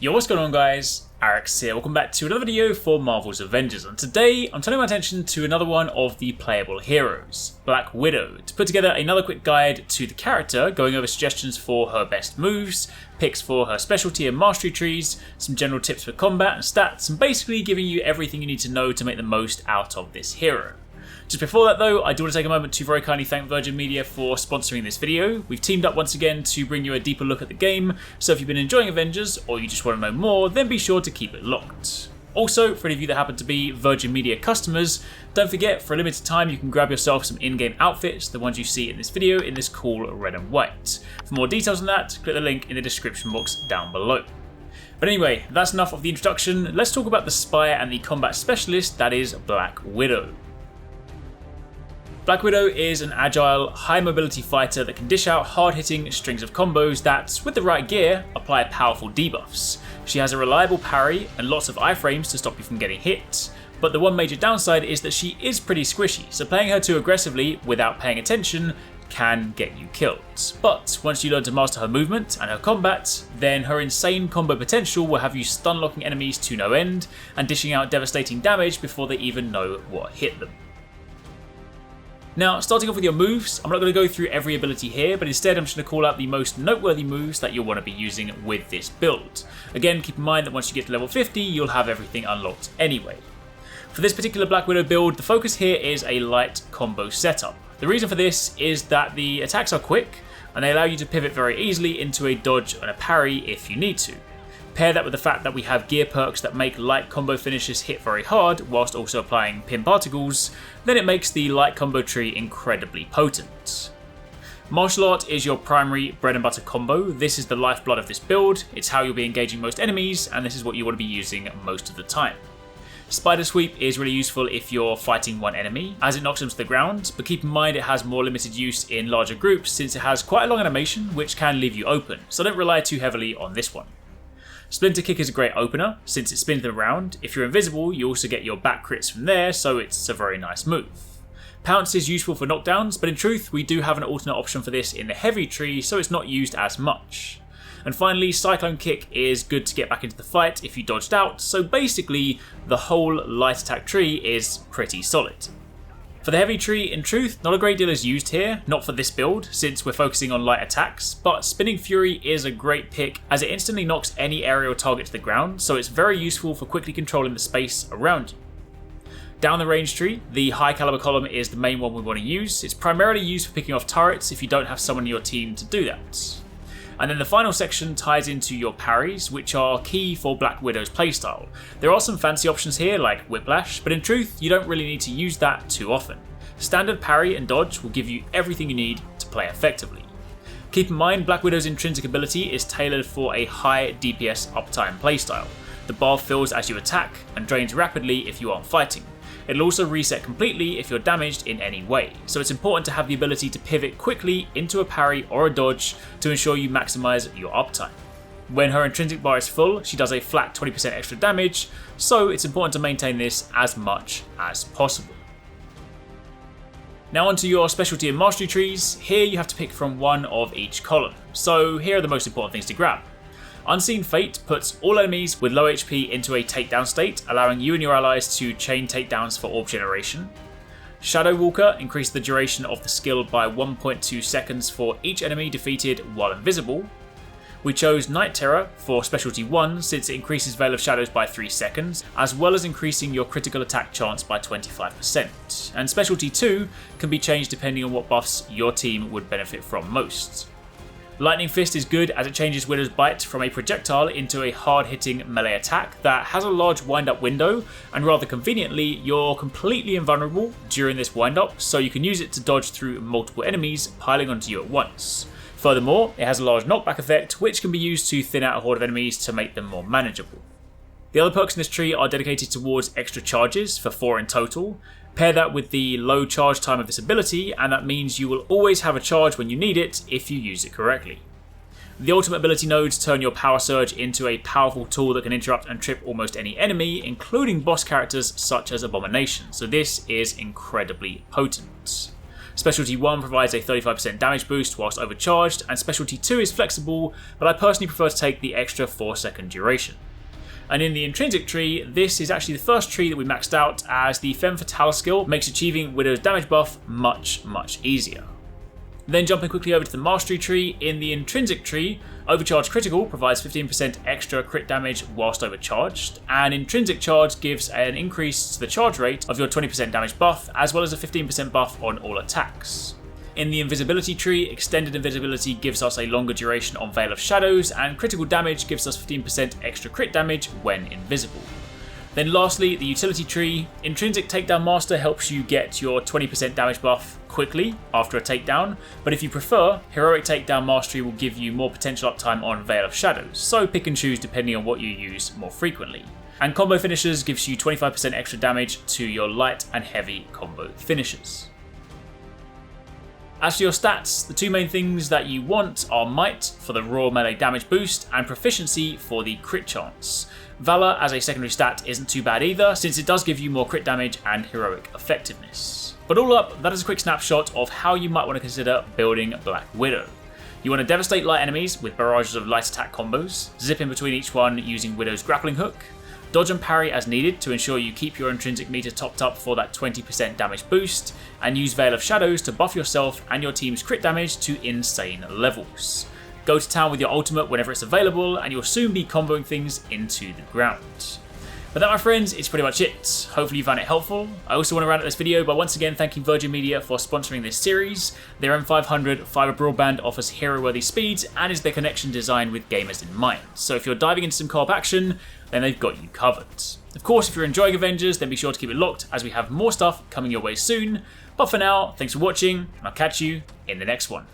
Yo, what's going on guys? Arekkz here, welcome back to another video for Marvel's Avengers, and today I'm turning my attention to another one of the playable heroes, Black Widow, to put together another quick guide to the character, going over suggestions for her best moves, picks for her specialty and mastery trees, some general tips for combat and stats, and basically giving you everything you need to know to make the most out of this hero. Just before that though, I do want to take a moment to very kindly thank Virgin Media for sponsoring this video. We've teamed up once again to bring you a deeper look at the game, so if you've been enjoying Avengers or you just want to know more, then be sure to keep it locked. Also, for any of you that happen to be Virgin Media customers, don't forget, for a limited time you can grab yourself some in-game outfits, the ones you see in this video in this cool red and white. For more details on that, click the link in the description box down below. But anyway, that's enough of the introduction. Let's talk about the spy and the combat specialist that is Black Widow. Black Widow is an agile, high-mobility fighter that can dish out hard-hitting strings of combos that, with the right gear, apply powerful debuffs. She has a reliable parry and lots of iframes to stop you from getting hit, but the one major downside is that she is pretty squishy, so playing her too aggressively without paying attention can get you killed. But once you learn to master her movement and her combat, then her insane combo potential will have you stun-locking enemies to no end and dishing out devastating damage before they even know what hit them. Now, starting off with your moves, I'm not going to go through every ability here, but instead I'm just going to call out the most noteworthy moves that you'll want to be using with this build. Again, keep in mind that once you get to level 50, you'll have everything unlocked anyway. For this particular Black Widow build, the focus here is a light combo setup. The reason for this is that the attacks are quick, and they allow you to pivot very easily into a dodge and a parry if you need to. Pair that with the fact that we have gear perks that make light combo finishes hit very hard whilst also applying pin particles, then it makes the light combo tree incredibly potent. Martial art is your primary bread and butter combo. This is the lifeblood of this build, it's how you'll be engaging most enemies, and this is what you want to be using most of the time. Spider Sweep is really useful if you're fighting one enemy, as it knocks them to the ground, but keep in mind it has more limited use in larger groups since it has quite a long animation which can leave you open, so don't rely too heavily on this one. Splinter Kick is a great opener, since it spins them around. If you're invisible, you also get your back crits from there, so it's a very nice move. Pounce is useful for knockdowns, but in truth, we do have an alternate option for this in the heavy tree, so it's not used as much. And finally, Cyclone Kick is good to get back into the fight if you dodged out, so basically, the whole light attack tree is pretty solid. For the heavy tree, in truth, not a great deal is used here, not for this build, since we're focusing on light attacks, but Spinning Fury is a great pick as it instantly knocks any aerial target to the ground, so it's very useful for quickly controlling the space around you. Down the range tree, the high caliber column is the main one we want to use. It's primarily used for picking off turrets if you don't have someone in your team to do that. And then the final section ties into your parries, which are key for Black Widow's playstyle. There are some fancy options here like Whiplash, but in truth you don't really need to use that too often. Standard parry and dodge will give you everything you need to play effectively. Keep in mind Black Widow's intrinsic ability is tailored for a high DPS uptime playstyle. The bar fills as you attack and drains rapidly if you aren't fighting. It'll also reset completely if you're damaged in any way, so it's important to have the ability to pivot quickly into a parry or a dodge to ensure you maximise your uptime. When her intrinsic bar is full, she does a flat 20% extra damage, so it's important to maintain this as much as possible. Now onto your specialty and mastery trees. Here you have to pick from one of each column, so here are the most important things to grab. Unseen Fate puts all enemies with low HP into a takedown state, allowing you and your allies to chain takedowns for orb generation. Shadow Walker increases the duration of the skill by 1.2 seconds for each enemy defeated while invisible. We chose Night Terror for Specialty 1 since it increases Veil of Shadows by 3 seconds, as well as increasing your critical attack chance by 25%. And Specialty 2 can be changed depending on what buffs your team would benefit from most. Lightning Fist is good as it changes Widow's Bite from a projectile into a hard-hitting melee attack that has a large wind-up window, and rather conveniently, you're completely invulnerable during this wind-up, so you can use it to dodge through multiple enemies piling onto you at once. Furthermore, it has a large knockback effect, which can be used to thin out a horde of enemies to make them more manageable. The other perks in this tree are dedicated towards extra charges, for 4 in total. Pair that with the low charge time of this ability, and that means you will always have a charge when you need it if you use it correctly. The ultimate ability nodes turn your Power Surge into a powerful tool that can interrupt and trip almost any enemy, including boss characters such as Abomination, so this is incredibly potent. Specialty 1 provides a 35% damage boost whilst overcharged, and Specialty 2 is flexible, but I personally prefer to take the extra 4-second duration. And in the intrinsic tree, this is actually the first tree that we maxed out, as the Femme Fatale skill makes achieving Widow's damage buff much easier. Then jumping quickly over to the Mastery tree, in the intrinsic tree, Overcharged Critical provides 15% extra crit damage whilst overcharged, and Intrinsic Charge gives an increase to the charge rate of your 20% damage buff, as well as a 15% buff on all attacks. In the Invisibility tree, Extended Invisibility gives us a longer duration on Veil of Shadows, and Critical Damage gives us 15% extra crit damage when invisible. Then lastly, the Utility tree, Intrinsic Takedown Master helps you get your 20% damage buff quickly after a takedown, but if you prefer, Heroic Takedown Mastery will give you more potential uptime on Veil of Shadows, so pick and choose depending on what you use more frequently. And Combo Finishers gives you 25% extra damage to your light and heavy combo finishers. As for your stats, the two main things that you want are Might for the raw melee damage boost and Proficiency for the crit chance. Valor as a secondary stat isn't too bad either, since it does give you more crit damage and heroic effectiveness. But all up, that is a quick snapshot of how you might want to consider building Black Widow. You want to devastate light enemies with barrages of light attack combos, zip in between each one using Widow's grappling hook, dodge and parry as needed to ensure you keep your intrinsic meter topped up for that 20% damage boost, and use Veil of Shadows to buff yourself and your team's crit damage to insane levels. Go to town with your ultimate whenever it's available, and you'll soon be comboing things into the ground. But that, my friends, is pretty much it. Hopefully you found it helpful. I also want to round out this video by once again thanking Virgin Media for sponsoring this series. Their M500 fibre broadband offers hero-worthy speeds and is their connection designed with gamers in mind. So if you're diving into some co-op action, then they've got you covered. Of course, if you're enjoying Avengers, then be sure to keep it locked, as we have more stuff coming your way soon. But for now, thanks for watching, and I'll catch you in the next one.